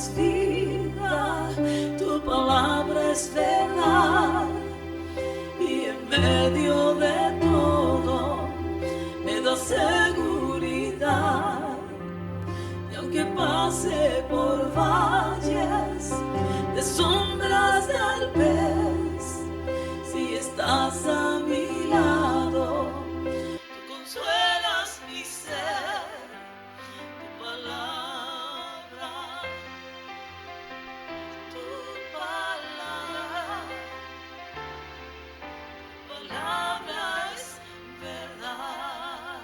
es vida, tu palabra es verdad, y en medio de todo me da seguridad. Y aunque pase por valles de sombras tal vez, si estás a mi lado, tú consuelas mi ser. Tu palabra, tu palabra, tu palabra es verdad.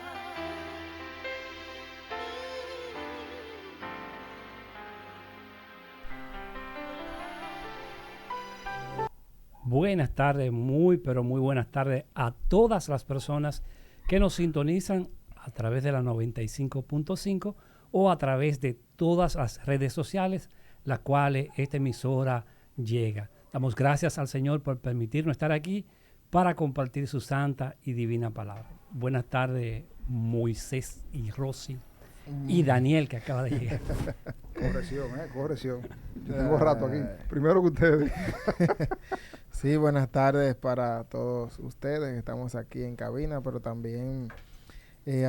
Buenas tardes, pero muy buenas tardes a todas las personas que nos sintonizan a través de la 95.5 o a través de todas las redes sociales, las cuales esta emisora llega. Damos gracias al Señor por permitirnos estar aquí para compartir su santa y divina palabra. Buenas tardes, Moisés y Rosy y Daniel, que acaba de llegar. Corrección. Yo tengo rato aquí. Primero que ustedes. Sí, buenas tardes para todos ustedes. Estamos aquí en cabina, pero también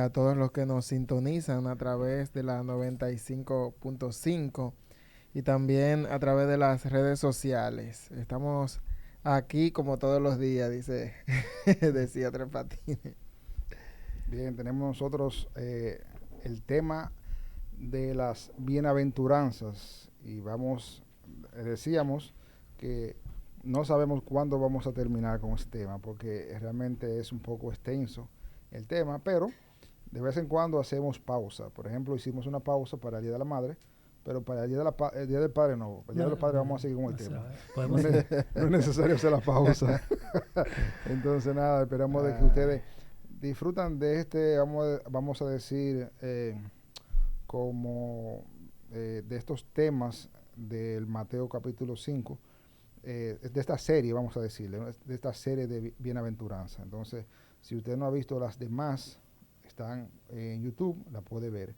a todos los que nos sintonizan a través de la 95.5 y también a través de las redes sociales. Estamos aquí como todos los días, decía Tres Patines. Bien, tenemos nosotros el tema de las bienaventuranzas y decíamos que no sabemos cuándo vamos a terminar con este tema porque realmente es un poco extenso el tema, pero de vez en cuando hacemos pausa. Por ejemplo, hicimos una pausa para el Día de la Madre, pero para el Día del Padre no. Para el Día del Padre vamos a seguir con el tema. No es necesario hacer la pausa. Entonces nada, esperamos de que ustedes disfrutan de vamos a decir, de estos temas del Mateo capítulo 5, de esta serie, vamos a decirle, ¿no? De esta serie de bienaventuranza. Entonces, si usted no ha visto las demás, están en YouTube, la puede ver.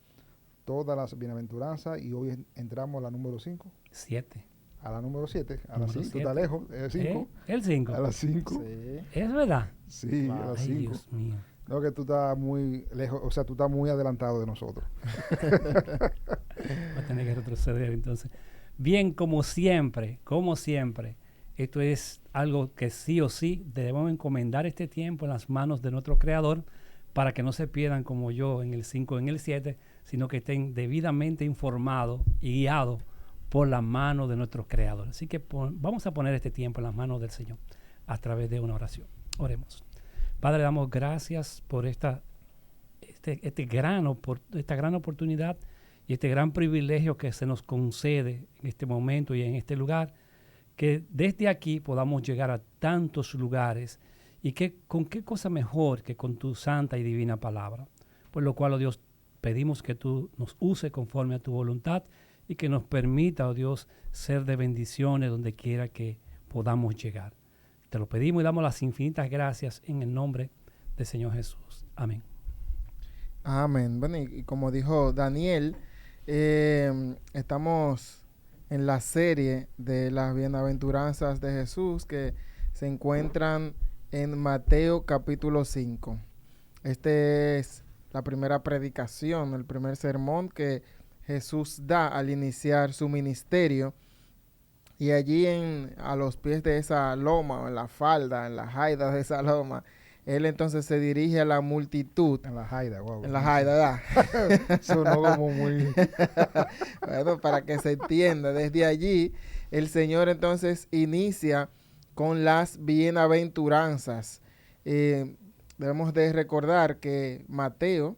Todas las bienaventuranzas, y hoy entramos a la número 5. 7. A la número 7, a las 5, está lejos, el 5. El 5. A las 5. Sí. ¿Es verdad? Sí, a las 5. Dios mío. No, que tú estás muy lejos, o sea, tú estás muy adelantado de nosotros. Va a tener que retroceder entonces. Bien, como siempre, esto es algo que sí o sí debemos encomendar este tiempo en las manos de nuestro Creador para que no se pierdan como yo en el 5 o en el 7, sino que estén debidamente informados y guiados por la mano de nuestro Creador. Así que vamos a poner este tiempo en las manos del Señor a través de una oración. Oremos. Padre, damos gracias por esta gran oportunidad y este gran privilegio que se nos concede en este momento y en este lugar, que desde aquí podamos llegar a tantos lugares y con qué cosa mejor que con tu santa y divina palabra. Por lo cual, oh Dios, pedimos que tú nos uses conforme a tu voluntad y que nos permita, oh Dios, ser de bendiciones donde quiera que podamos llegar. Te lo pedimos y damos las infinitas gracias en el nombre del Señor Jesús. Amén. Amén. Bueno, y como dijo Daniel, estamos en la serie de las bienaventuranzas de Jesús que se encuentran en Mateo capítulo 5. Esta es la primera predicación, el primer sermón que Jesús da al iniciar su ministerio. Y allí a los pies de esa loma, o en la falda, en las jaidas de esa loma, él entonces se dirige a la multitud. En la jaida, wow. En la jaida, ¿verdad? Sonó como muy... Bueno, para que se entienda, desde allí el Señor entonces inicia con las bienaventuranzas. Debemos de recordar que Mateo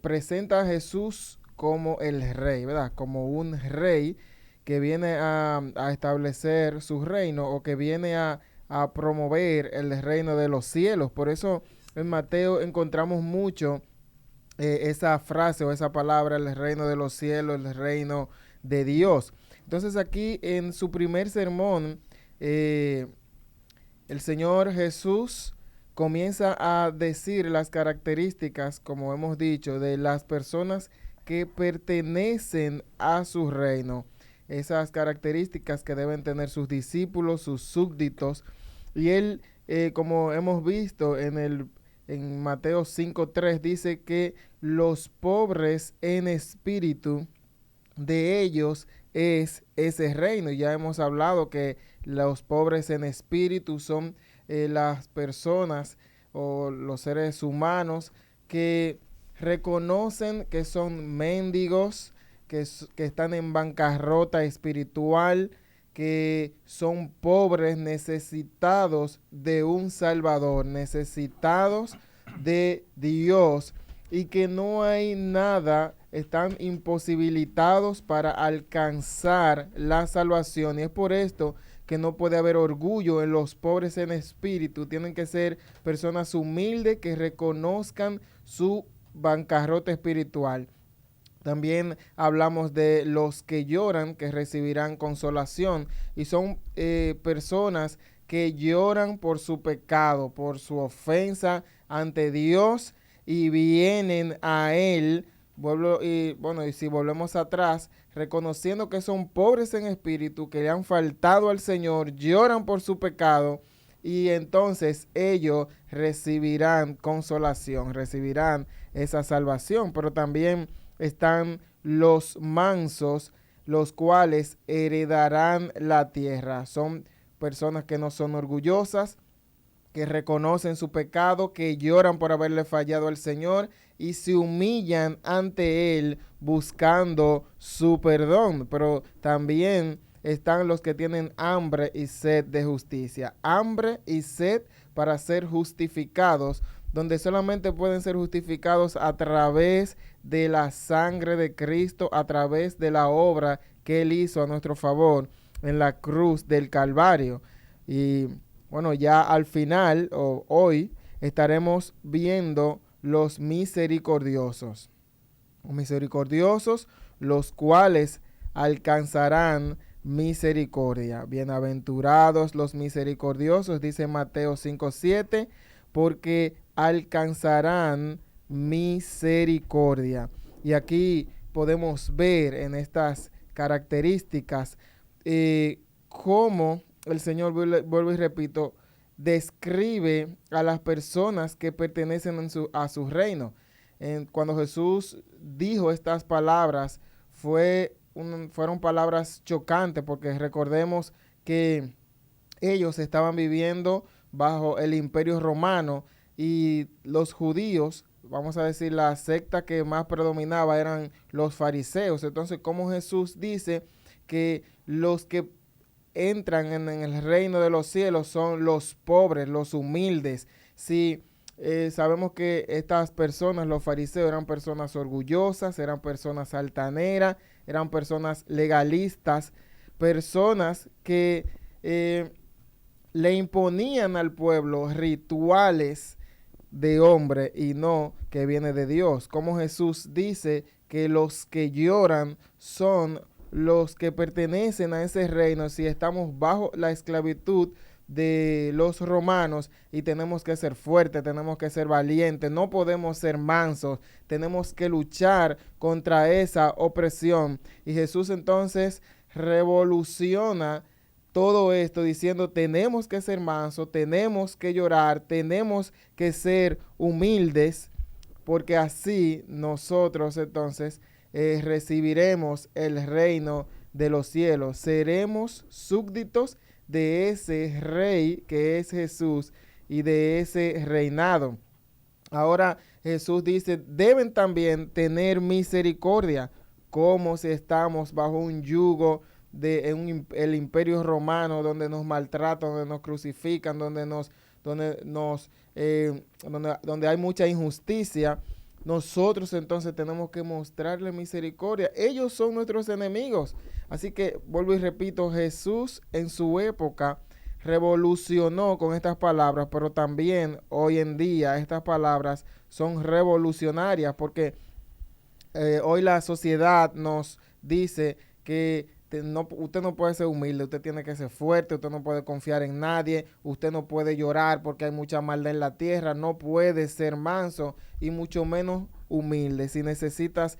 presenta a Jesús como el rey, ¿verdad? Como un rey que viene a establecer su reino o que viene a promover el reino de los cielos. Por eso en Mateo encontramos mucho esa frase o esa palabra, el reino de los cielos, el reino de Dios. Entonces aquí en su primer sermón, el Señor Jesús comienza a decir las características, como hemos dicho, de las personas que pertenecen a su reino. Esas características que deben tener sus discípulos, sus súbditos. Y él, como hemos visto en Mateo 5:3, dice que los pobres en espíritu, de ellos es ese reino. Ya hemos hablado que los pobres en espíritu son las personas o los seres humanos que reconocen que son mendigos, que están en bancarrota espiritual, que son pobres, necesitados de un Salvador, necesitados de Dios, y que no hay nada, están imposibilitados para alcanzar la salvación. Y es por esto que no puede haber orgullo en los pobres en espíritu. Tienen que ser personas humildes que reconozcan su bancarrota espiritual. También hablamos de los que lloran, que recibirán consolación, y son personas que lloran por su pecado, por su ofensa ante Dios, y vienen a Él. Y si volvemos atrás, reconociendo que son pobres en espíritu, que le han faltado al Señor, lloran por su pecado, y entonces ellos recibirán consolación, recibirán esa salvación. Pero también están los mansos, los cuales heredarán la tierra. Son personas que no son orgullosas, que reconocen su pecado, que lloran por haberle fallado al Señor y se humillan ante Él buscando su perdón. Pero también están los que tienen hambre y sed de justicia. Hambre y sed para ser justificados, donde solamente pueden ser justificados a través de la sangre de Cristo, a través de la obra que Él hizo a nuestro favor en la cruz del Calvario. Y bueno, ya al final, hoy, estaremos viendo los misericordiosos. Los misericordiosos, los cuales alcanzarán misericordia. Bienaventurados los misericordiosos, dice Mateo 5:7, porque alcanzarán misericordia. Y aquí podemos ver en estas características cómo el Señor, vuelvo y repito, describe a las personas que pertenecen a su reino. Cuando Jesús dijo estas palabras, fueron palabras chocantes, porque recordemos que ellos estaban viviendo bajo el imperio romano, y los judíos, vamos a decir, la secta que más predominaba eran los fariseos. Entonces, como Jesús dice que los que entran en el reino de los cielos son los pobres, los humildes. Si sabemos que estas personas, los fariseos, eran personas orgullosas, eran personas altaneras, eran personas legalistas, personas que le imponían al pueblo rituales de hombre y no que viene de Dios. Como Jesús dice que los que lloran son los que pertenecen a ese reino, si estamos bajo la esclavitud de los romanos, y tenemos que ser fuertes, tenemos que ser valientes, no podemos ser mansos, tenemos que luchar contra esa opresión. Y Jesús entonces revoluciona todo esto diciendo: tenemos que ser mansos, tenemos que llorar, tenemos que ser humildes, porque así nosotros entonces recibiremos el reino de los cielos. Seremos súbditos de ese rey que es Jesús y de ese reinado. Ahora Jesús dice: deben también tener misericordia, como si estamos bajo un yugo de el imperio romano, donde nos maltratan, donde nos crucifican, donde hay mucha injusticia. Nosotros entonces tenemos que mostrarle misericordia. Ellos son nuestros enemigos. Así que vuelvo y repito, Jesús en su época revolucionó con estas palabras, pero también hoy en día estas palabras son revolucionarias, porque hoy la sociedad nos dice que usted no puede ser humilde, usted tiene que ser fuerte, usted no puede confiar en nadie, usted no puede llorar porque hay mucha maldad en la tierra, no puede ser manso y mucho menos humilde. Si necesitas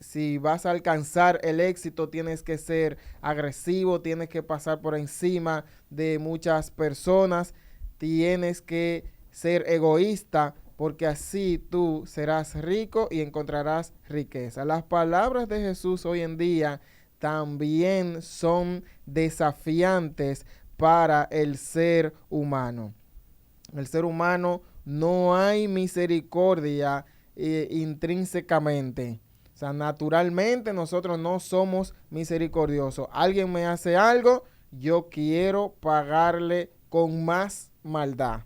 si vas a alcanzar el éxito, tienes que ser agresivo, tienes que pasar por encima de muchas personas, tienes que ser egoísta, porque así tú serás rico y encontrarás riqueza. Las palabras de Jesús hoy en día también son desafiantes para el ser humano. El ser humano no hay misericordia intrínsecamente. O sea, naturalmente nosotros no somos misericordiosos. Alguien me hace algo, yo quiero pagarle con más maldad.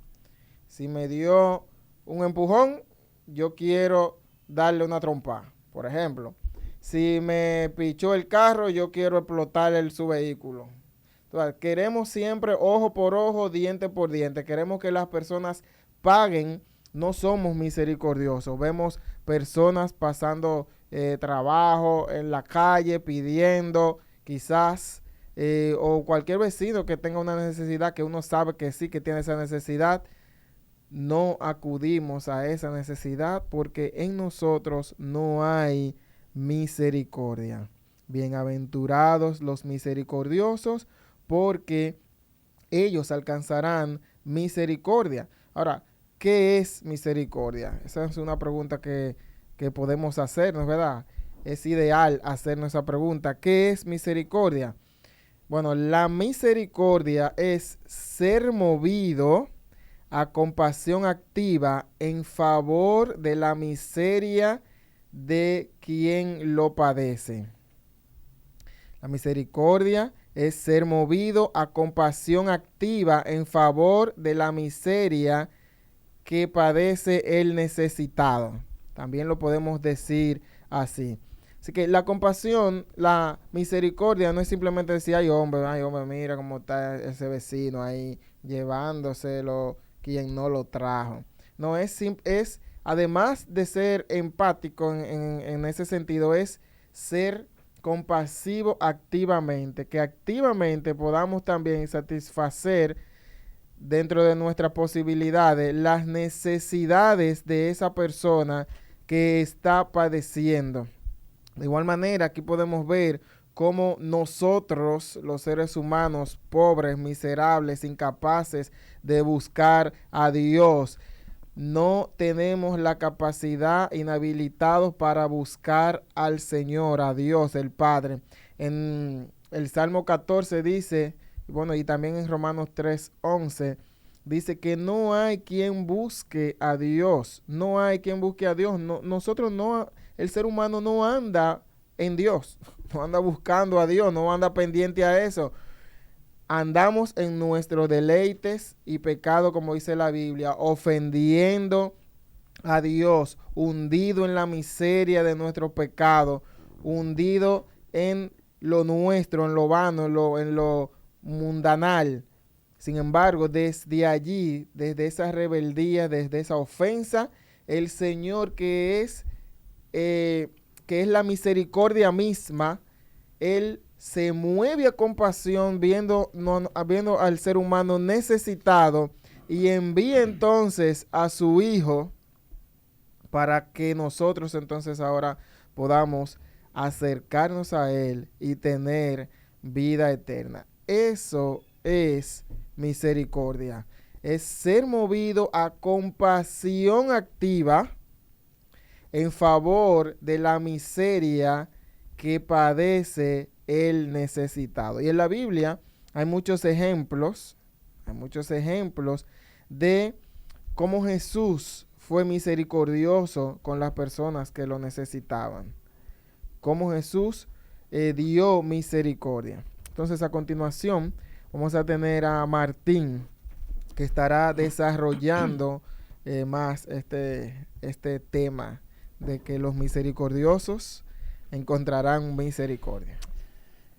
Si me dio un empujón, yo quiero darle una trompa, por ejemplo. Si me pichó el carro, yo quiero explotarle su vehículo. Entonces, queremos siempre ojo por ojo, diente por diente. Queremos que las personas paguen. No somos misericordiosos. Vemos personas pasando trabajo en la calle, pidiendo, quizás, o cualquier vecino que tenga una necesidad, que uno sabe que sí que tiene esa necesidad. No acudimos a esa necesidad porque en nosotros no hay misericordia. Bienaventurados los misericordiosos, porque ellos alcanzarán misericordia. Ahora, ¿qué es misericordia? Esa es una pregunta que podemos hacernos, ¿verdad? Es ideal hacernos esa pregunta. ¿Qué es misericordia? Bueno, la misericordia es ser movido a compasión activa en favor de la miseria de quien lo padece. La misericordia es ser movido a compasión activa en favor de la miseria que padece el necesitado. También lo podemos decir así. Así que la compasión, la misericordia no es simplemente decir, ay hombre, mira cómo está ese vecino ahí llevándoselo quien no lo trajo. No, es además de ser empático en ese sentido, es ser compasivo activamente, que activamente podamos también satisfacer dentro de nuestras posibilidades las necesidades de esa persona que está padeciendo. De igual manera, aquí podemos ver cómo nosotros, los seres humanos, pobres, miserables, incapaces de buscar a Dios, no tenemos la capacidad, inhabilitados para buscar al Señor, a Dios, el Padre. En el Salmo 14 dice, bueno, y también en Romanos 3:11, dice que no hay quien busque a Dios. No hay quien busque a Dios. El ser humano no anda en Dios, no anda buscando a Dios, no anda pendiente a eso. Andamos en nuestros deleites y pecado, como dice la Biblia, ofendiendo a Dios, hundido en la miseria de nuestro pecado, hundido en lo nuestro, en lo vano, en lo mundanal. Sin embargo, desde allí, desde esa rebeldía, desde esa ofensa, el Señor que es la misericordia misma, Él se mueve a compasión viendo al ser humano necesitado y envía entonces a su Hijo para que nosotros entonces ahora podamos acercarnos a Él y tener vida eterna. Eso es misericordia. Es ser movido a compasión activa en favor de la miseria que padece el necesitado. Y en la Biblia hay muchos ejemplos de cómo Jesús fue misericordioso con las personas que lo necesitaban. Cómo Jesús dio misericordia. Entonces, a continuación, vamos a tener a Martín, que estará desarrollando más este tema de que los misericordiosos encontrarán misericordia.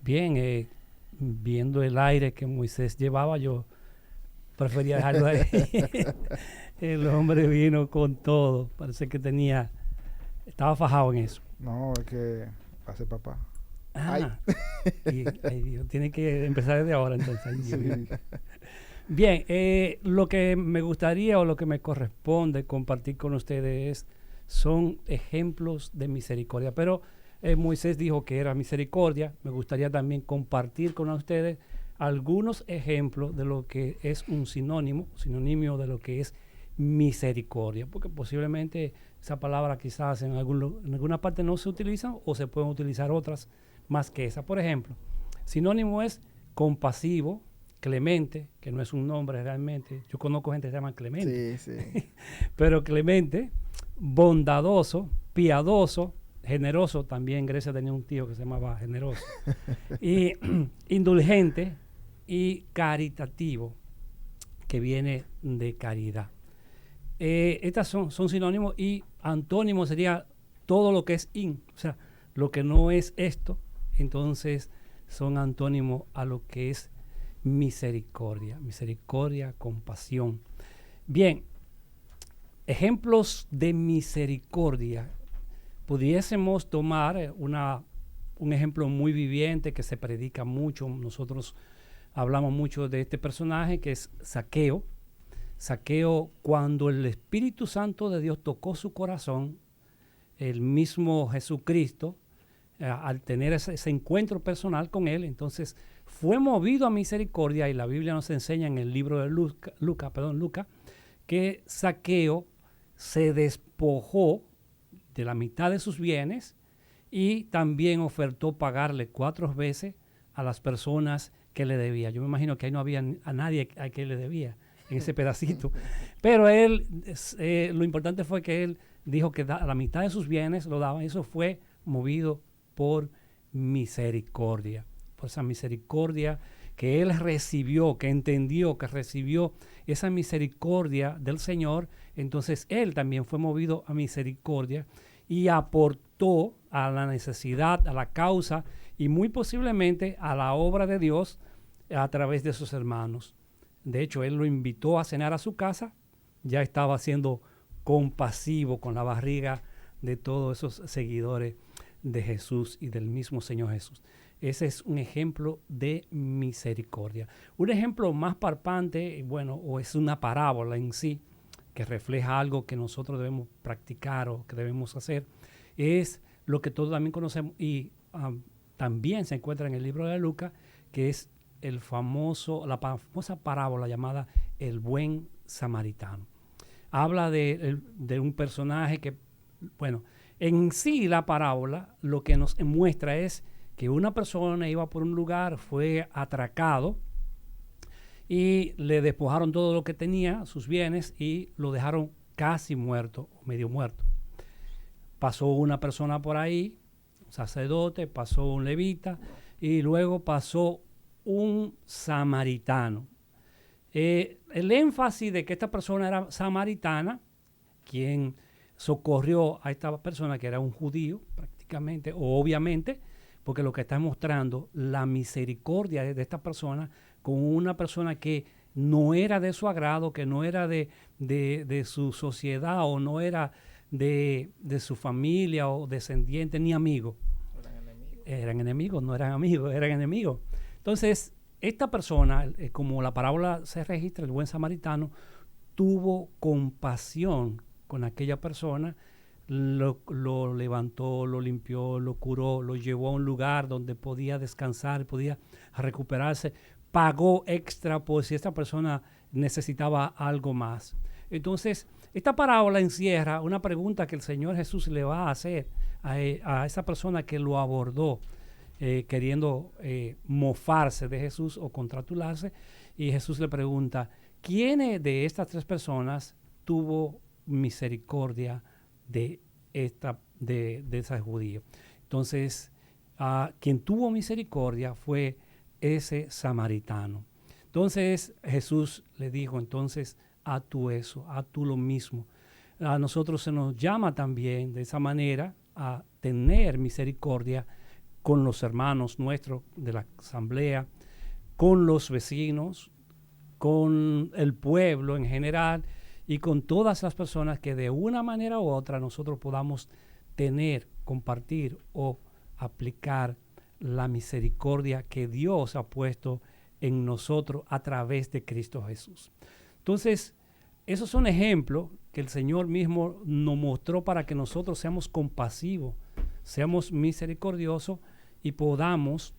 Bien, viendo el aire que Moisés llevaba, yo prefería dejarlo ahí. El hombre vino con todo. Parece que estaba fajado en eso. No, es que hace papá. Ay, Dios, tiene que empezar desde ahora entonces. Ay, Dios mío. Sí. Bien, lo que me gustaría o lo que me corresponde compartir con ustedes es son ejemplos de misericordia. Pero Moisés dijo que era misericordia. Me gustaría también compartir con ustedes algunos ejemplos de lo que es un sinónimo de lo que es misericordia, porque posiblemente esa palabra quizás en alguna parte no se utiliza o se pueden utilizar otras más que esa. Por ejemplo, sinónimo es compasivo, clemente, que no es un nombre realmente. Yo conozco gente que se llama Clemente. Sí, sí. Pero clemente, bondadoso, piadoso, generoso. También Grecia tenía un tío que se llamaba generoso. Y indulgente y caritativo, que viene de caridad. Estas son sinónimos, y antónimo sería todo lo que es o sea, lo que no es esto, entonces son antónimos a lo que es misericordia, compasión. Bien, ejemplos de misericordia. Pudiésemos tomar un ejemplo muy viviente que se predica mucho. Nosotros hablamos mucho de este personaje que es Zaqueo. Zaqueo, cuando el Espíritu Santo de Dios tocó su corazón, el mismo Jesucristo, al tener ese encuentro personal con él, entonces fue movido a misericordia, y la Biblia nos enseña en el libro de Lucas, que Zaqueo se despojó de la mitad de sus bienes y también ofertó pagarle 4 veces a las personas que le debía. Yo me imagino que ahí no había a nadie a quien le debía en ese pedacito. Pero él, lo importante fue que él dijo que a la mitad de sus bienes lo daba. Eso fue movido por misericordia, por esa misericordia que él recibió, que entendió, que recibió esa misericordia del Señor. Entonces él también fue movido a misericordia y aportó a la necesidad, a la causa y muy posiblemente a la obra de Dios a través de sus hermanos. De hecho, él lo invitó a cenar a su casa. Ya estaba siendo compasivo con la barriga de todos esos seguidores de Jesús y del mismo Señor Jesús. Ese es un ejemplo de misericordia. Un ejemplo más palpable, bueno, o es una parábola en sí, que refleja algo que nosotros debemos practicar o que debemos hacer, es lo que todos también conocemos y también se encuentra en el libro de Lucas, que es la famosa parábola llamada el buen samaritano. Habla de un personaje que, bueno, en sí la parábola lo que nos muestra es que una persona iba por un lugar, fue atracado y le despojaron todo lo que tenía, sus bienes, y lo dejaron casi muerto o medio muerto. Pasó una persona por ahí, un sacerdote, pasó un levita y luego pasó un samaritano. El énfasis de que esta persona era samaritana, quien socorrió a esta persona que era un judío prácticamente, o obviamente, porque lo que está mostrando la misericordia de esta persona con una persona que no era de su agrado, que no era de su sociedad o no era de su familia o descendiente ni amigo. Eran enemigos, no eran amigos, eran enemigos. Entonces, esta persona, como la parábola se registra, el buen samaritano, tuvo compasión con aquella persona, lo levantó, lo limpió, lo curó, lo llevó a un lugar donde podía descansar, podía recuperarse, pagó extra por si esta persona necesitaba algo más. Entonces, esta parábola encierra una pregunta que el Señor Jesús le va a hacer a esa persona que lo abordó, queriendo mofarse de Jesús o contratularse, y Jesús le pregunta, ¿quién de estas 3 personas tuvo misericordia de ese judío? Entonces, quien tuvo misericordia fue ese samaritano. Entonces Jesús le dijo, entonces haz tú eso, haz tú lo mismo. A nosotros se nos llama también de esa manera a tener misericordia con los hermanos nuestros de la asamblea, con los vecinos, con el pueblo en general y con todas las personas que de una manera u otra nosotros podamos tener, compartir o aplicar la misericordia que Dios ha puesto en nosotros a través de Cristo Jesús. Entonces, esos son ejemplos que el Señor mismo nos mostró para que nosotros seamos compasivos, seamos misericordiosos y podamos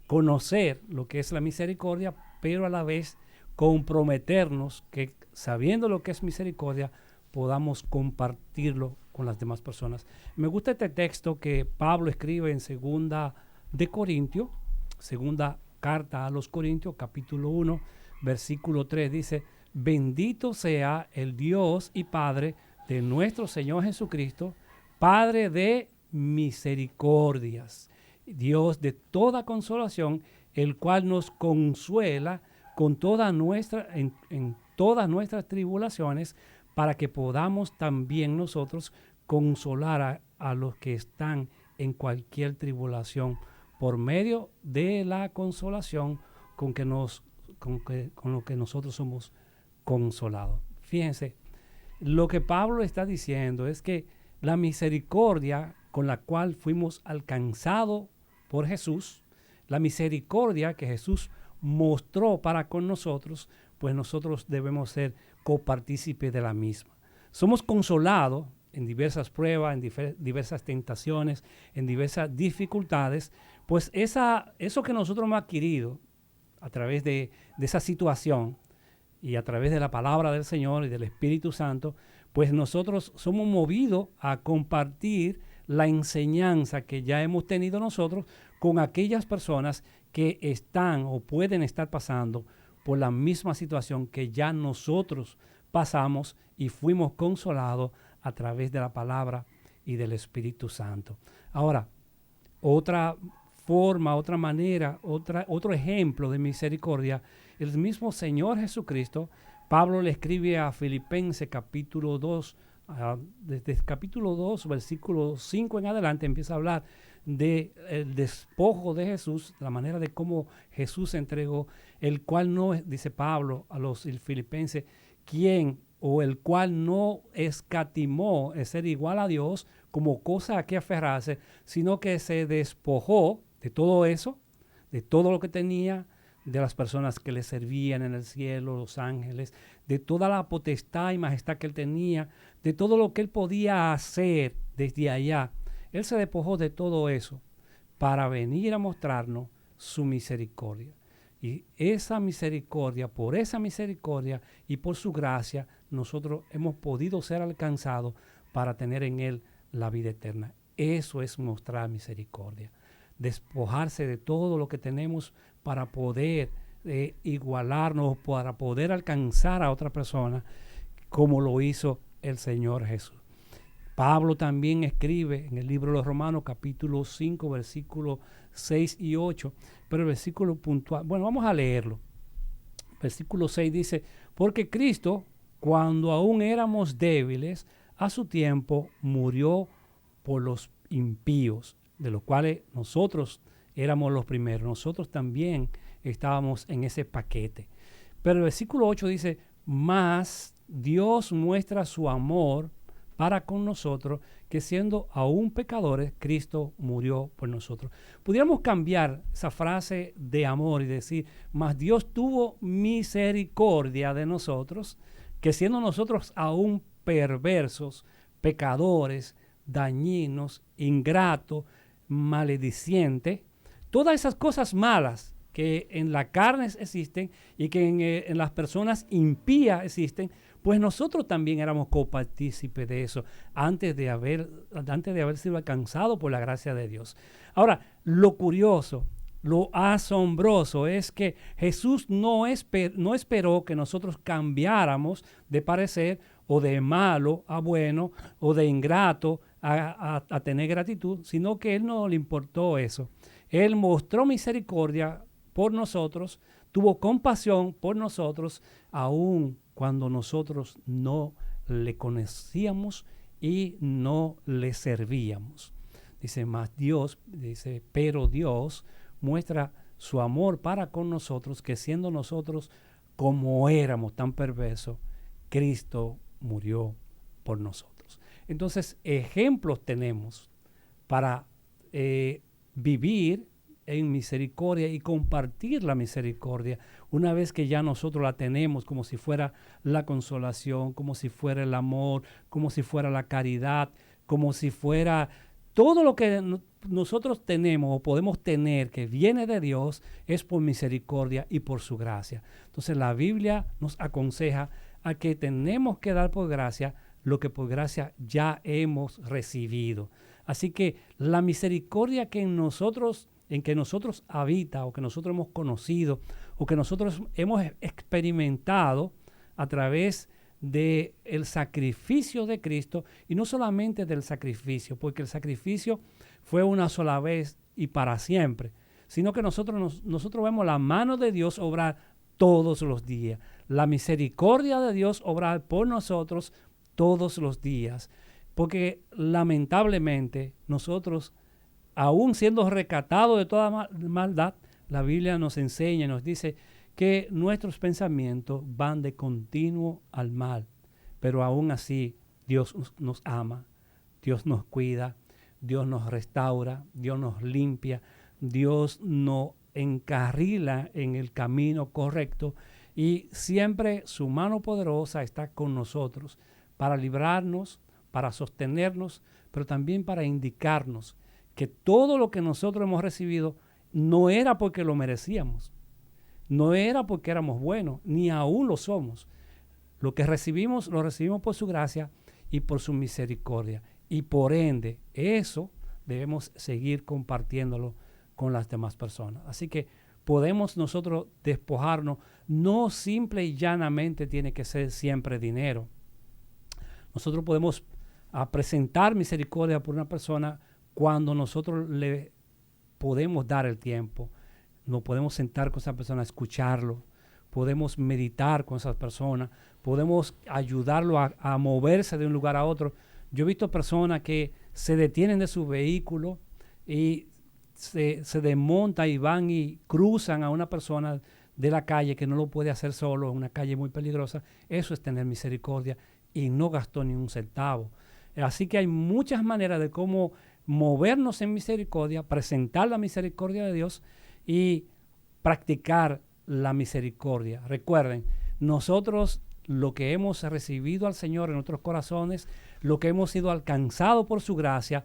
conocer lo que es la misericordia, pero a la vez comprometernos que, sabiendo lo que es misericordia, podamos compartirlo con las demás personas. Me gusta este texto que Pablo escribe en segunda carta a los Corintios, capítulo 1, versículo 3, dice: bendito sea el Dios y Padre de nuestro Señor Jesucristo, Padre de misericordias, Dios de toda consolación, el cual nos consuela con en todas nuestras tribulaciones, para que podamos también nosotros consolar a los que están en cualquier tribulación, por medio de la consolación con lo que nosotros somos consolados. Fíjense, lo que Pablo está diciendo es que la misericordia con la cual fuimos alcanzados por Jesús, la misericordia que Jesús mostró para con nosotros, pues nosotros debemos ser copartícipes de la misma. Somos consolados en diversas pruebas, en diversas tentaciones, en diversas dificultades, pues eso que nosotros hemos adquirido a través de esa situación y a través de la palabra del Señor y del Espíritu Santo, pues nosotros somos movidos a compartir la enseñanza que ya hemos tenido nosotros con aquellas personas que están o pueden estar pasando por la misma situación que ya nosotros pasamos y fuimos consolados a través de la palabra y del Espíritu Santo. Ahora, otra forma, otra manera, otro ejemplo de misericordia, el mismo Señor Jesucristo. Pablo le escribe a Filipenses capítulo 2, desde el capítulo 2, versículo 5 en adelante, empieza a hablar del despojo de Jesús, la manera de cómo Jesús se entregó, el cual no, dice Pablo a los filipenses, el cual no escatimó el ser igual a Dios como cosa a que aferrarse, sino que se despojó de todo eso, de todo lo que tenía, de las personas que le servían en el cielo, los ángeles, de toda la potestad y majestad que él tenía, de todo lo que él podía hacer desde allá. Él se despojó de todo eso para venir a mostrarnos su misericordia. Y esa misericordia, por esa misericordia y por su gracia, nosotros hemos podido ser alcanzados para tener en él la vida eterna. Eso es mostrar misericordia. Despojarse de todo lo que tenemos para poder igualarnos, para poder alcanzar a otra persona, como lo hizo el Señor Jesús. Pablo también escribe en el libro de los Romanos, capítulo 5, versículos 6 y 8, pero el versículo puntual, bueno, vamos a leerlo. Versículo 6 dice: porque Cristo, cuando aún éramos débiles, a su tiempo murió por los impíos, de los cuales nosotros éramos los primeros. Nosotros también estábamos en ese paquete. Pero el versículo 8 dice: mas Dios muestra su amor para con nosotros, que siendo aún pecadores, Cristo murió por nosotros. Pudiéramos cambiar esa frase de amor y decir: mas Dios tuvo misericordia de nosotros, que siendo nosotros aún perversos, pecadores, dañinos, ingratos, maledicientes, todas esas cosas malas que en la carne existen y que en las personas impías existen, pues nosotros también éramos copartícipes de eso antes de haber sido alcanzados por la gracia de Dios. Ahora, lo curioso, lo asombroso es que Jesús no esperó que nosotros cambiáramos de parecer, o de malo a bueno, o de ingrato a tener gratitud, sino que Él no le importó eso. Él mostró misericordia por nosotros, tuvo compasión por nosotros, aun cuando nosotros no le conocíamos y no le servíamos. Dice, pero Dios muestra su amor para con nosotros, que siendo nosotros como éramos tan perversos, Cristo murió por nosotros. Entonces, ejemplos tenemos para vivir en misericordia y compartir la misericordia. Una vez que ya nosotros la tenemos, como si fuera la consolación, como si fuera el amor, como si fuera la caridad, como si fuera todo lo que nosotros tenemos o podemos tener que viene de Dios, es por misericordia y por su gracia. Entonces la Biblia nos aconseja a que tenemos que dar por gracia lo que por gracia ya hemos recibido. Así que la misericordia que en que nosotros habita, o que nosotros hemos conocido, o que nosotros hemos experimentado a través del sacrificio de Cristo, y no solamente del sacrificio, porque el sacrificio fue una sola vez y para siempre, sino que nosotros vemos la mano de Dios obrar todos los días, la misericordia de Dios obrar por nosotros todos los días, porque lamentablemente nosotros, aún siendo rescatados de toda maldad, la Biblia nos enseña, nos dice que nuestros pensamientos van de continuo al mal, pero aún así Dios nos ama, Dios nos cuida, Dios nos restaura, Dios nos limpia, Dios nos encarrila en el camino correcto, y siempre su mano poderosa está con nosotros para librarnos, para sostenernos, pero también para indicarnos que todo lo que nosotros hemos recibido no era porque lo merecíamos, no era porque éramos buenos, ni aún lo somos. Lo que recibimos, lo recibimos por su gracia y por su misericordia. Y por ende, eso debemos seguir compartiéndolo con las demás personas. Así que podemos nosotros despojarnos. No simple y llanamente tiene que ser siempre dinero. Nosotros podemos presentar misericordia por una persona cuando nosotros le podemos dar el tiempo. Nos podemos sentar con esa persona, escucharlo, podemos meditar con esa persona, podemos ayudarlo a moverse de un lugar a otro. Yo he visto personas que se detienen de su vehículo y se desmontan y van y cruzan a una persona de la calle que no lo puede hacer solo, en una calle muy peligrosa. Eso es tener misericordia, y no gastó ni un centavo. Así que hay muchas maneras de cómo movernos en misericordia, presentar la misericordia de Dios y practicar la misericordia. Recuerden, nosotros lo que hemos recibido al Señor en nuestros corazones, lo que hemos sido alcanzados por su gracia,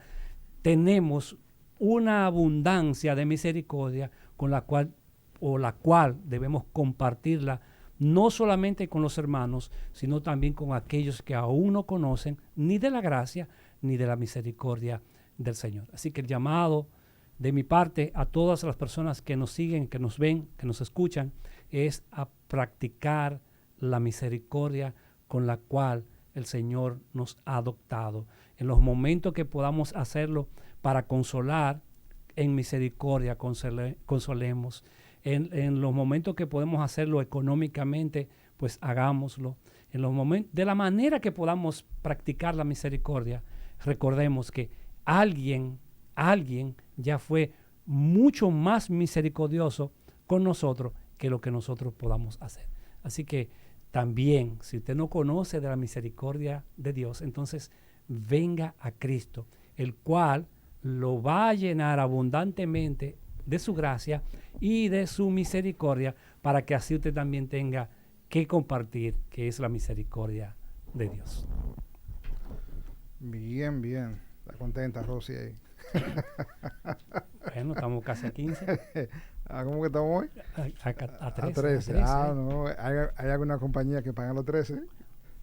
tenemos una abundancia de misericordia con la cual debemos compartirla, no solamente con los hermanos, sino también con aquellos que aún no conocen ni de la gracia ni de la misericordia del Señor. Así que el llamado de mi parte a todas las personas que nos siguen, que nos ven, que nos escuchan, es a practicar la misericordia con la cual el Señor nos ha adoptado. En los momentos que podamos hacerlo para consolar, en misericordia consolemos. En los momentos que podemos hacerlo económicamente, pues hagámoslo. En los momentos, de la manera que podamos practicar la misericordia, recordemos que alguien ya fue mucho más misericordioso con nosotros que lo que nosotros podamos hacer. Así que también, si usted no conoce de la misericordia de Dios, entonces venga a Cristo, el cual lo va a llenar abundantemente de su gracia y de su misericordia, para que así usted también tenga que compartir, que es la misericordia de Dios. Bien, bien. Está contenta Rosy ahí. Bueno, estamos casi a 15. ¿Cómo que estamos hoy? A 13. A 13. No, hay alguna compañía que pagan los 13.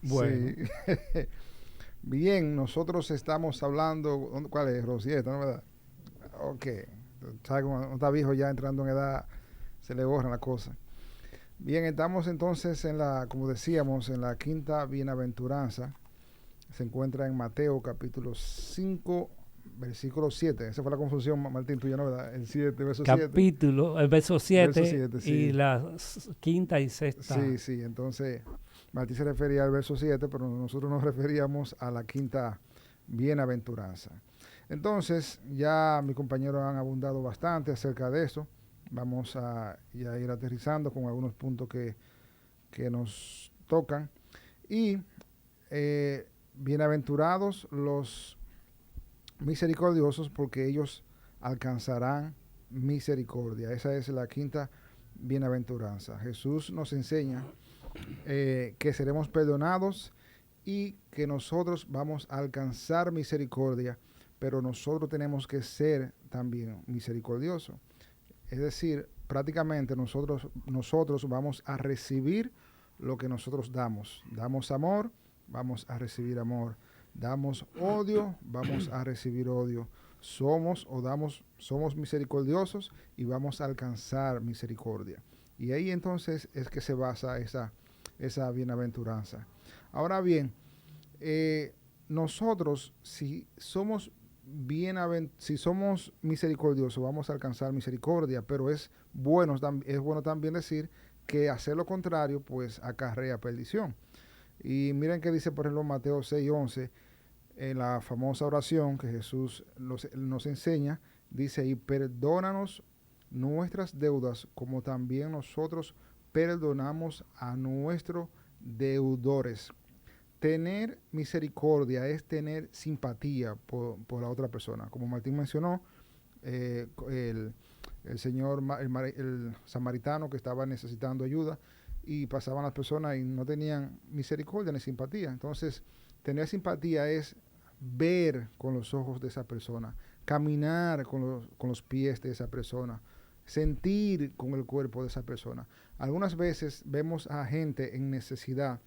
Bueno. Sí. Bien, nosotros estamos hablando, ¿cuál es, Rosy? ¿Esta, no, verdad? Ok. ¿Sabes cómo uno está viejo ya entrando en edad? Se le borran las cosas. Bien, estamos entonces como decíamos, en la quinta bienaventuranza. Se encuentra en Mateo capítulo 5, versículo 7. Esa fue la confusión, Martín, tuya, ¿no, verdad? El 7, verso 7. Capítulo, el verso 7, sí. Y la quinta y sexta. Sí, entonces Martín se refería al verso 7, pero nosotros nos referíamos a la quinta bienaventuranza. Entonces, ya mis compañeros han abundado bastante acerca de eso. Vamos a ir aterrizando con algunos puntos que nos tocan. Y bienaventurados los misericordiosos, porque ellos alcanzarán misericordia. Esa es la quinta bienaventuranza. Jesús nos enseña que seremos perdonados y que nosotros vamos a alcanzar misericordia, pero nosotros tenemos que ser también misericordiosos. Es decir, prácticamente nosotros vamos a recibir lo que nosotros damos. Damos amor, vamos a recibir amor. Damos odio, vamos a recibir odio. Somos misericordiosos y vamos a alcanzar misericordia. Y ahí entonces es que se basa esa bienaventuranza. Ahora bien, nosotros si somos misericordiosos vamos a alcanzar misericordia, pero es bueno también decir que hacer lo contrario pues acarrea perdición. Y miren que dice por ejemplo Mateo 6:11, en la famosa oración que Jesús nos enseña, dice: y perdónanos nuestras deudas como también nosotros perdonamos a nuestros deudores. Tener misericordia es tener simpatía por la otra persona. Como Martín mencionó, el señor, el samaritano que estaba necesitando ayuda y pasaban las personas y no tenían misericordia ni simpatía. Entonces, tener simpatía es ver con los ojos de esa persona, caminar con los pies de esa persona, sentir con el cuerpo de esa persona. Algunas veces vemos a gente en necesidad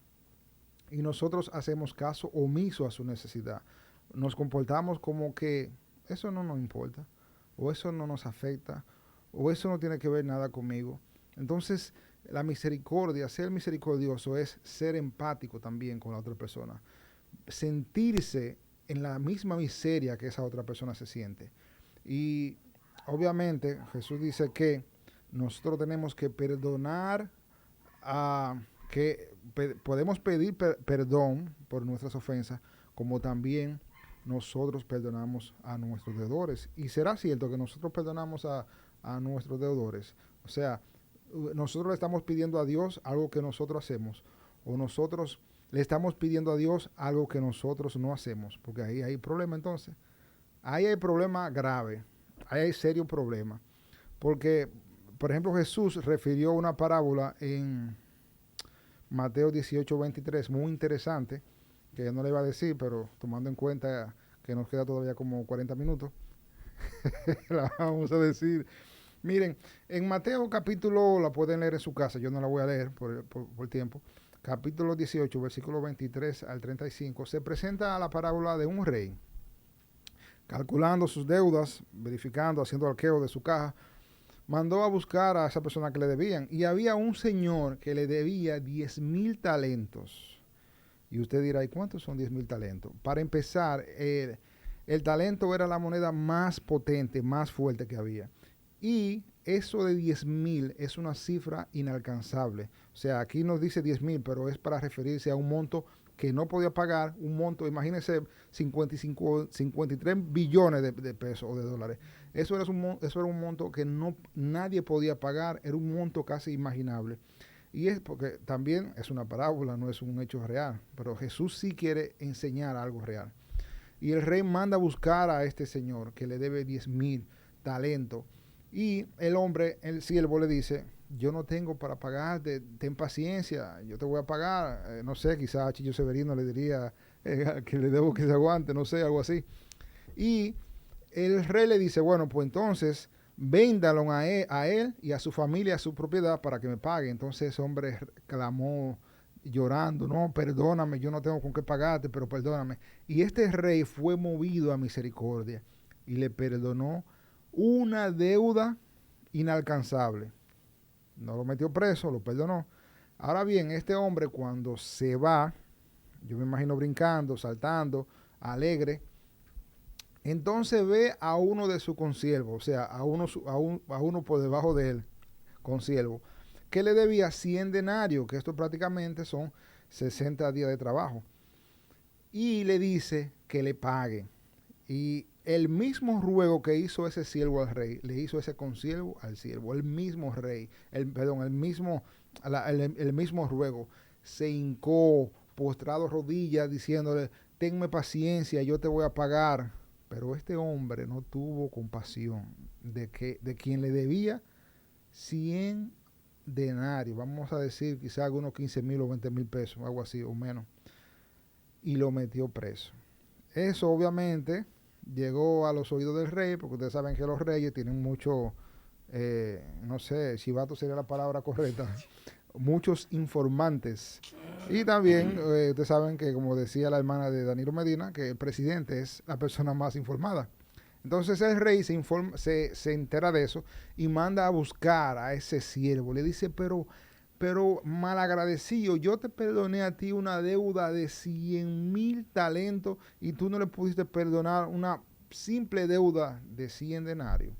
y nosotros hacemos caso omiso a su necesidad. Nos comportamos como que eso no nos importa, o eso no nos afecta, o eso no tiene que ver nada conmigo. Entonces, la misericordia, ser misericordioso es ser empático también con la otra persona. Sentirse en la misma miseria que esa otra persona se siente. Y obviamente Jesús dice que nosotros tenemos que perdonar, podemos pedir perdón por nuestras ofensas, como también nosotros perdonamos a nuestros deudores. Y será cierto que nosotros perdonamos a nuestros deudores. O sea, nosotros le estamos pidiendo a Dios algo que nosotros hacemos, o nosotros le estamos pidiendo a Dios algo que nosotros no hacemos, porque ahí hay problema entonces. Ahí hay problema grave, ahí hay serio problema. Porque, por ejemplo, Jesús refirió una parábola en Mateo 18:23, muy interesante, que yo no le iba a decir, pero tomando en cuenta que nos queda todavía como 40 minutos, la vamos a decir. Miren, en Mateo capítulo, la pueden leer en su casa, yo no la voy a leer por tiempo, capítulo 18, versículo 23 al 35, se presenta la parábola de un rey, calculando sus deudas, verificando, haciendo arqueo de su caja, mandó a buscar a esa persona que le debían, y había un señor que le debía 10,000 talentos. Y usted dirá, ¿y cuántos son 10,000 talentos? Para empezar, el talento era la moneda más potente, más fuerte que había. Y eso de 10,000 es una cifra inalcanzable. O sea, aquí nos dice 10,000, pero es para referirse a un monto que no podía pagar, un monto, imagínense, 53 billones de pesos o de dólares. Eso era un monto que nadie podía pagar, era un monto casi imaginable. Y es porque también es una parábola, no es un hecho real, pero Jesús sí quiere enseñar algo real. Y el rey manda a buscar a este señor que le debe 10,000 talentos. Y el siervo le dice: yo no tengo para pagarte, ten paciencia, yo te voy a pagar. No sé, quizás a Chillo Severino le diría que le debo que se aguante, no sé, algo así. Y el rey le dice: bueno, pues entonces véndalo a él y a su familia, a su propiedad, para que me pague. Entonces ese hombre clamó llorando: no, perdóname, yo no tengo con qué pagarte, pero perdóname. Y este rey fue movido a misericordia y le perdonó una deuda inalcanzable. No lo metió preso, lo perdonó. Ahora bien, este hombre cuando se va, yo me imagino brincando, saltando, alegre, entonces ve a uno de sus consiervos, o sea, a uno por debajo de él, consiervo, que le debía 100 denarios, que esto prácticamente son 60 días de trabajo. Y le dice que le pague. Y el mismo ruego que hizo ese siervo al rey, le hizo ese consiervo al siervo. El mismo rey, el mismo ruego. Se hincó, postrado rodillas, diciéndole: tenme paciencia, yo te voy a pagar. Pero este hombre no tuvo compasión de quien le debía 100 denarios, vamos a decir quizás algunos 15,000 o 20,000 pesos, algo así o menos, y lo metió preso. Eso obviamente llegó a los oídos del rey, porque ustedes saben que los reyes tienen mucho, no sé, chivato sería la palabra correcta, muchos informantes. Y también ustedes saben que, como decía la hermana de Danilo Medina, que el presidente es la persona más informada. Entonces el rey se entera de eso y manda a buscar a ese siervo. Le dice, pero malagradecido, yo te perdoné a ti una deuda de 100,000 talentos y tú no le pudiste perdonar una simple deuda de 100 denarios.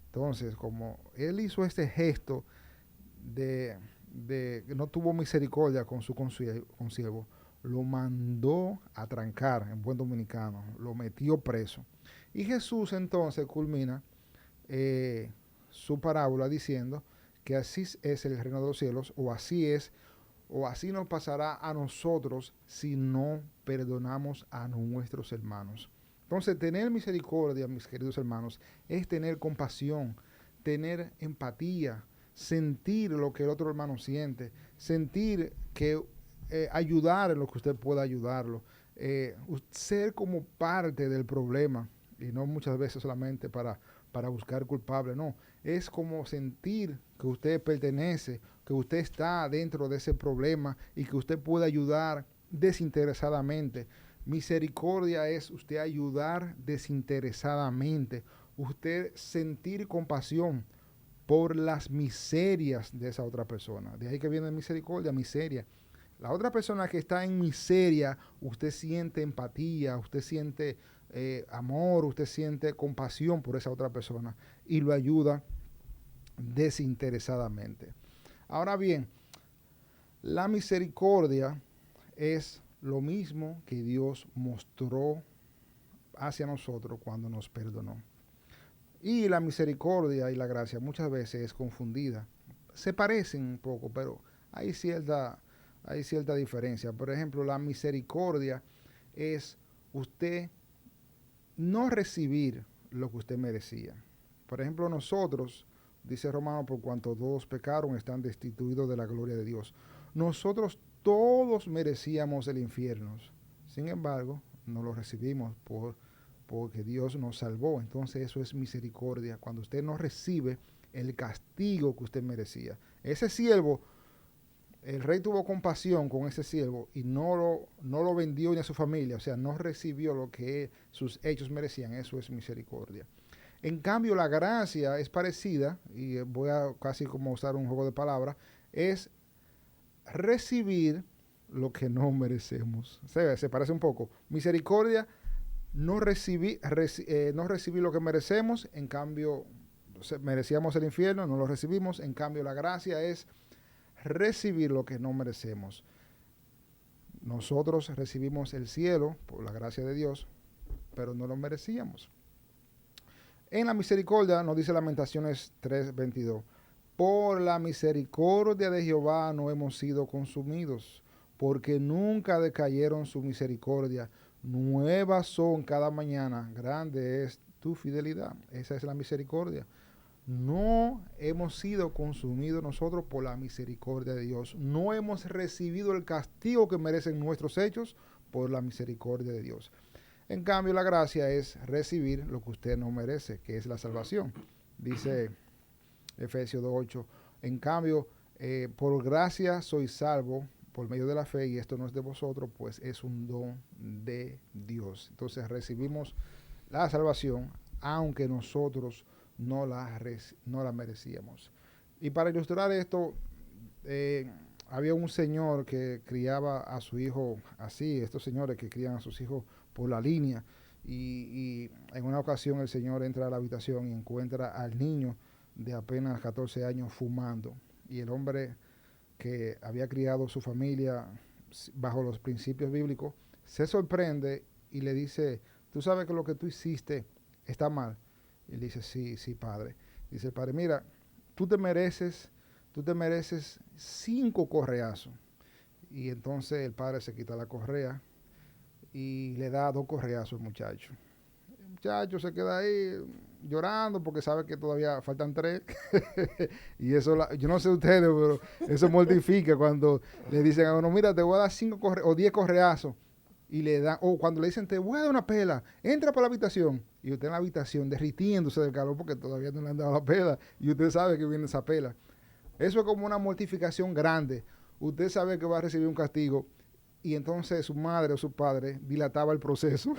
Entonces, como él hizo este gesto de no tuvo misericordia con su consiervo, lo mandó a trancar en buen dominicano, lo metió preso. Y Jesús entonces culmina su parábola diciendo que así es el reino de los cielos, o así nos pasará a nosotros si no perdonamos a nuestros hermanos. Entonces, tener misericordia, mis queridos hermanos, es tener compasión, tener empatía, sentir lo que el otro hermano siente, sentir que ayudar en lo que usted pueda ayudarlo, ser como parte del problema y no muchas veces solamente para buscar culpable, no, es como sentir que usted pertenece, que usted está dentro de ese problema y que usted puede ayudar desinteresadamente. Misericordia es usted ayudar desinteresadamente, usted sentir compasión por las miserias de esa otra persona. De ahí que viene misericordia, miseria. La otra persona que está en miseria, usted siente empatía, usted siente amor, usted siente compasión por esa otra persona y lo ayuda desinteresadamente. Ahora bien, la misericordia es lo mismo que Dios mostró hacia nosotros cuando nos perdonó. Y la misericordia y la gracia muchas veces es confundida. Se parecen un poco, pero hay cierta diferencia. Por ejemplo, la misericordia es usted no recibir lo que usted merecía. Por ejemplo, nosotros, dice Romano, por cuanto todos pecaron, están destituidos de la gloria de Dios. Nosotros todos merecíamos el infierno. Sin embargo, no lo recibimos porque Dios nos salvó. Entonces eso es misericordia, cuando usted no recibe el castigo que usted merecía. Ese siervo, el rey tuvo compasión con ese siervo y no lo vendió ni a su familia, o sea, no recibió lo que sus hechos merecían. Eso es misericordia. En cambio, la gracia es parecida, y voy a casi como usar un juego de palabras, es recibir lo que no merecemos. Se parece un poco. Misericordia, no recibir lo que merecemos, en cambio, merecíamos el infierno, no lo recibimos. En cambio, la gracia es recibir lo que no merecemos. Nosotros recibimos el cielo por la gracia de Dios, pero no lo merecíamos. En la misericordia nos dice Lamentaciones 3:22, por la misericordia de Jehová no hemos sido consumidos, porque nunca decayeron su misericordia. Nuevas son cada mañana, grande es tu fidelidad. Esa es la misericordia. No hemos sido consumidos nosotros por la misericordia de Dios. No hemos recibido el castigo que merecen nuestros hechos por la misericordia de Dios. En cambio, la gracia es recibir lo que usted no merece, que es la salvación. Dice Efesios 2:8. En cambio, por gracia soy salvo por medio de la fe, y esto no es de vosotros, pues es un don de Dios. Entonces recibimos la salvación, aunque nosotros no la merecíamos. Y para ilustrar esto, había un señor que criaba a su hijo así, estos señores que crían a sus hijos por la línea, y en una ocasión el señor entra a la habitación y encuentra al niño de apenas 14 años fumando, y el hombre que había criado su familia bajo los principios bíblicos se sorprende y le dice, ¿tú sabes que lo que tú hiciste está mal? Y le dice, sí, padre. Dice el padre, mira, tú te mereces 5 correazos. Y entonces el padre se quita la correa y le da 2 correazos al muchacho. El muchacho se queda ahí llorando porque sabe que todavía faltan 3. Y eso, yo no sé ustedes, pero eso mortifica cuando le dicen a uno, mira, te voy a dar 5 o 10 correazos. Y le dan, o cuando le dicen, te voy a dar una pela, entra para la habitación. Y usted en la habitación derritiéndose del calor porque todavía no le han dado la pela. Y usted sabe que viene esa pela. Eso es como una mortificación grande. Usted sabe que va a recibir un castigo. Y entonces su madre o su padre dilataba el proceso.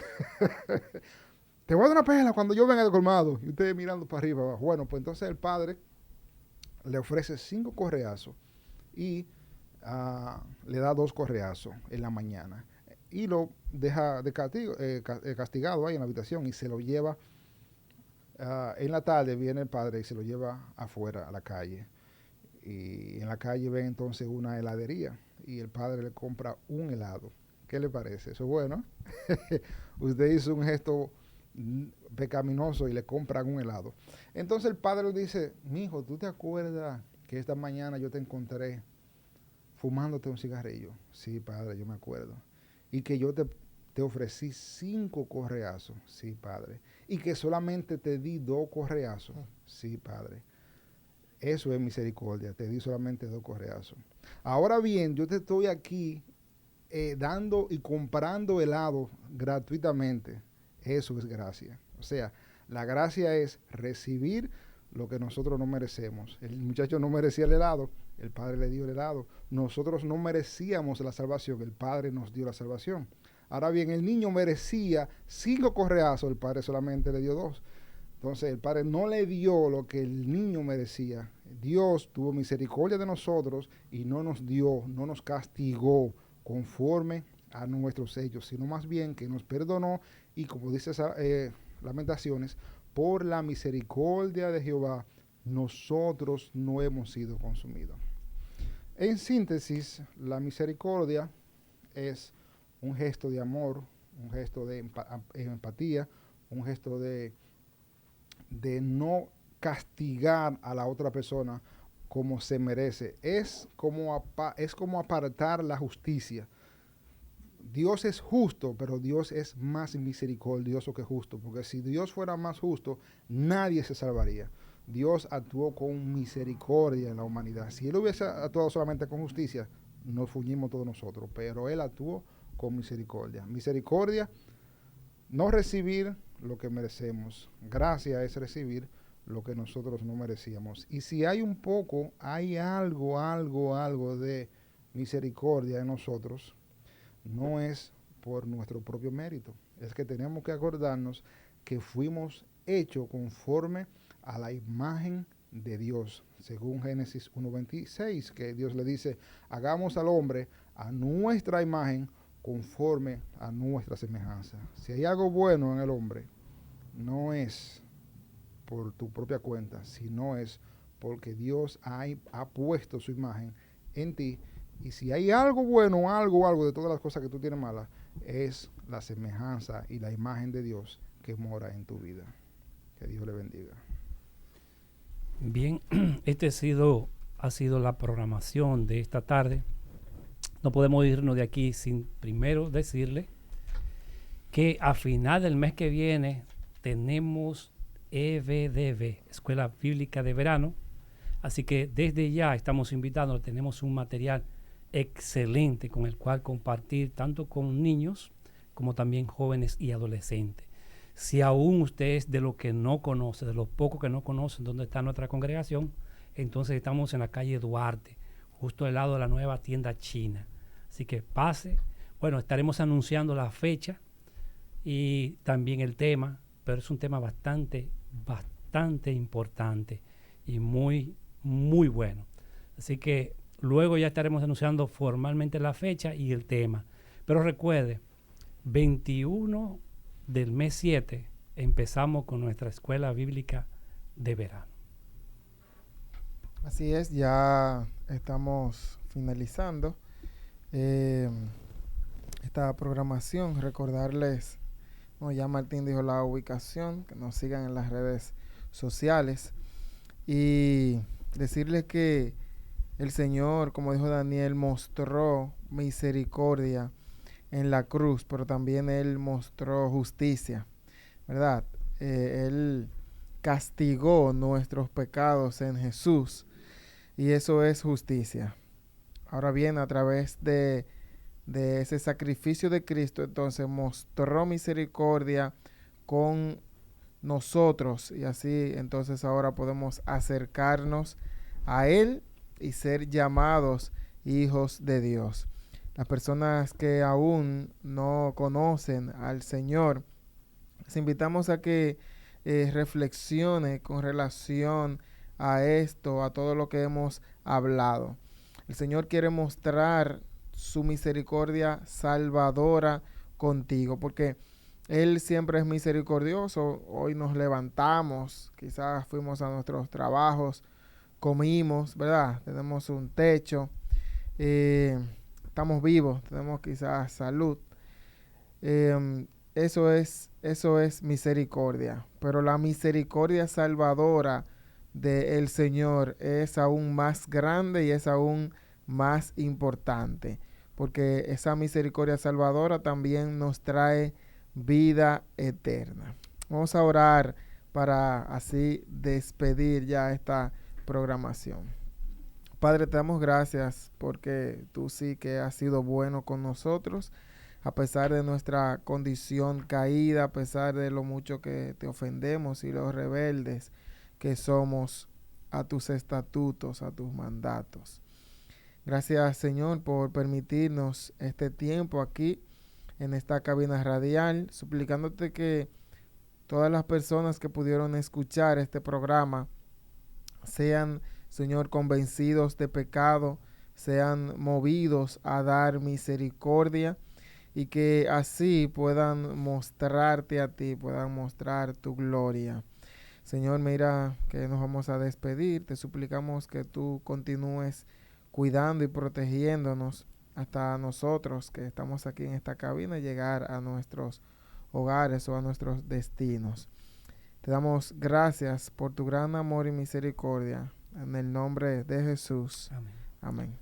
Te voy a dar una pela cuando yo venga de colmado. Y usted mirando para arriba, abajo. Bueno, pues entonces el padre le ofrece 5 correazos y le da 2 correazos en la mañana. Y lo deja de castigo, castigado ahí en la habitación y se lo lleva. En la tarde viene el padre y se lo lleva afuera a la calle. Y en la calle ven entonces una heladería y el padre le compra un helado. ¿Qué le parece? Eso es bueno. Usted hizo un gesto pecaminoso y le compran un helado. Entonces el padre le dice, mijo, ¿tú te acuerdas que esta mañana yo te encontré fumándote un cigarrillo? Sí, padre, yo me acuerdo. Y que yo te ofrecí 5 correazos. Sí, padre. Y que solamente te di 2 correazos. Sí, padre. Eso es misericordia. Te di solamente 2 correazos. Ahora bien, yo te estoy aquí dando y comprando helado gratuitamente. Eso es gracia. O sea, la gracia es recibir lo que nosotros no merecemos. El muchacho no merecía el helado, el padre le dio el helado. Nosotros no merecíamos la salvación, el padre nos dio la salvación. Ahora bien, el niño merecía 5 correazos, el padre solamente le dio 2. Entonces el padre no le dio lo que el niño merecía. Dios tuvo misericordia de nosotros y no nos dio, no nos castigó conforme a nuestros hechos, sino más bien que nos perdonó y, como dice Lamentaciones, por la misericordia de Jehová nosotros no hemos sido consumidos. En síntesis, la misericordia es un gesto de amor, un gesto de empatía, un gesto de no castigar a la otra persona como se merece. Es como apartar la justicia. Dios es justo, pero Dios es más misericordioso que justo, porque si Dios fuera más justo, nadie se salvaría. Dios actuó con misericordia en la humanidad. Si Él hubiese actuado solamente con justicia, nos fuñimos todos nosotros, pero Él actuó con misericordia. Misericordia, no recibir lo que merecemos. Gracia es recibir lo que nosotros no merecíamos. Y si hay algo de misericordia en nosotros, no es por nuestro propio mérito. Es que tenemos que acordarnos que fuimos hechos conforme a la imagen de Dios, según Génesis 1:26, que Dios le dice, hagamos al hombre a nuestra imagen conforme a nuestra semejanza. Si hay algo bueno en el hombre, no es por tu propia cuenta, sino es porque Dios ha puesto su imagen en ti. Y si hay algo bueno, algo de todas las cosas que tú tienes malas, es la semejanza y la imagen de Dios que mora en tu vida. Que Dios le bendiga. Bien, ha sido la programación de esta tarde. No podemos irnos de aquí sin primero decirle que a final del mes que viene tenemos EBDV, Escuela Bíblica de Verano. Así que desde ya estamos invitando, tenemos un material excelente con el cual compartir tanto con niños como también jóvenes y adolescentes. Si aún usted es de lo que no conoce, de los pocos que no conocen dónde está nuestra congregación, entonces estamos en la calle Duarte, justo al lado de la nueva tienda china. Así que pase. Bueno, estaremos anunciando la fecha y también el tema, pero es un tema bastante importante y muy bueno. Así que luego ya estaremos anunciando formalmente la fecha y el tema. Pero recuerde, 21 del mes 7 empezamos con nuestra escuela bíblica de verano. Así es, ya estamos finalizando esta programación. Recordarles, ya Martín dijo la ubicación, que nos sigan en las redes sociales y decirles que el Señor, como dijo Daniel, mostró misericordia en la cruz, pero también Él mostró justicia. ¿verdad? Él castigó nuestros pecados en Jesús y eso es justicia. Ahora bien, a través de ese sacrificio de Cristo, entonces mostró misericordia con nosotros y así entonces ahora podemos acercarnos a Él y ser llamados hijos de Dios. Las personas que aún no conocen al Señor, les invitamos a que reflexione con relación a esto, a todo lo que hemos hablado. El Señor quiere mostrar su misericordia salvadora contigo, porque Él siempre es misericordioso. Hoy nos levantamos, quizás fuimos a nuestros trabajos, comimos, ¿verdad? Tenemos un techo, estamos vivos, tenemos quizás salud. Eso es misericordia, pero la misericordia salvadora del Señor es aún más grande y es aún más importante, porque esa misericordia salvadora también nos trae vida eterna. Vamos a orar para así despedir ya esta programación. Padre, te damos gracias porque tú sí que has sido bueno con nosotros, a pesar de nuestra condición caída, a pesar de lo mucho que te ofendemos y los rebeldes que somos a tus estatutos, a tus mandatos. Gracias, Señor, por permitirnos este tiempo aquí en esta cabina radial, suplicándote que todas las personas que pudieron escuchar este programa sean, Señor, convencidos de pecado, sean movidos a dar misericordia y que así puedan mostrarte a ti, puedan mostrar tu gloria. Señor, mira que nos vamos a despedir. Te suplicamos que tú continúes cuidando y protegiéndonos hasta nosotros que estamos aquí en esta cabina, llegar a nuestros hogares o a nuestros destinos. Te damos gracias por tu gran amor y misericordia. En el nombre de Jesús. Amén. Amén.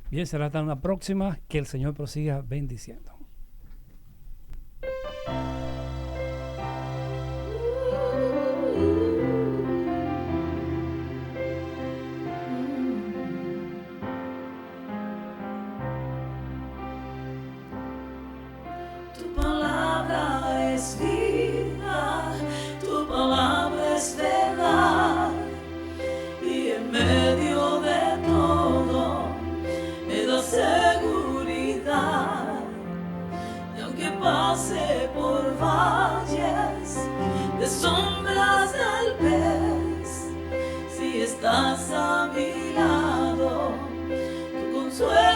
Bien, será hasta una próxima. Que el Señor prosiga bendiciendo. Tu palabra es vida, tu palabra es verdad, y en medio de todo me da seguridad. Y aunque pase por valles de sombras tal vez, si estás a mi lado, tu consuelo